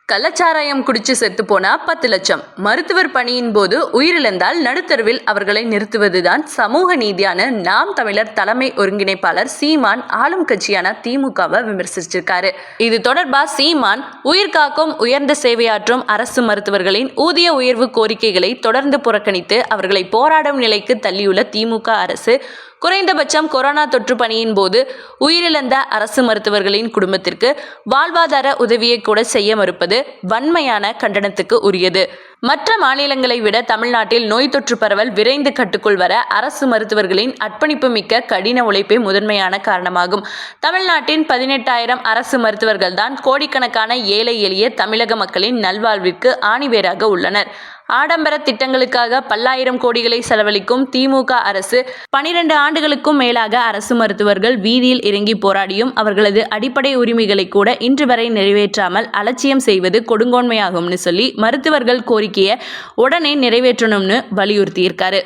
கள்ளச்சாராயம் குடிச்சு செத்து போனா 10 லட்சம். மருத்துவர் பணியின் போது உயிரிழந்தால் நடுத்தருவில் அவர்களை நிறுத்துவதுதான் சமூக நீதியான நாம் தமிழர் தலைமை ஒருங்கிணைப்பாளர் சீமான் ஆளும் கட்சியான திமுகவை விமர்சிச்சிருக்காரு. இது தொடர்பா சீமான் உயிர் காக்கும் உயர்ந்த சேவையாற்றும் அரசு மருத்துவர்களின் ஊதிய உயர்வு கோரிக்கைகளை தொடர்ந்து புறக்கணித்து அவர்களை போராடும் நிலைக்கு தள்ளியுள்ள திமுக அரசு குறைந்தபட்சம் கொரோனா தொற்று பணியின் போது உயிரிழந்த அரசு மருத்துவர்களின் குடும்பத்திற்கு வாழ்வாதார உதவியை கூட செய்ய மறுப்பது வன்மையான கண்டனத்துக்கு உரியது. மற்ற மாநிலங்களை விட தமிழ்நாட்டில் நோய் தொற்று பரவல் விரைந்து கட்டுக்குள் வர அரசு மருத்துவர்களின் அர்ப்பணிப்பு மிக்க கடின உழைப்பே முதன்மையான காரணமாகும். தமிழ்நாட்டின் 18,000 அரசு மருத்துவர்கள் தான் கோடிக்கணக்கான ஏழை எளிய தமிழக மக்களின் நல்வாழ்விற்கு ஆணிவேராக உள்ளனர். ஆடம்பர திட்டங்களுக்காக பல்லாயிரம் கோடிகளை செலவழிக்கும் திமுக அரசு 12 ஆண்டுகளுக்கும் மேலாக அரசு மருத்துவர்கள் வீதியில் இறங்கி போராடியும் அவர்களது அடிப்படை உரிமைகளை கூட இன்று வரை நிறைவேற்றாமல் அலட்சியம் செய்வது கொடுங்கோன்மையாகும்னு சொல்லி மருத்துவர்கள் கோரிக்கையை உடனே நிறைவேற்றணும்னு வலியுறுத்தியிருக்காரு.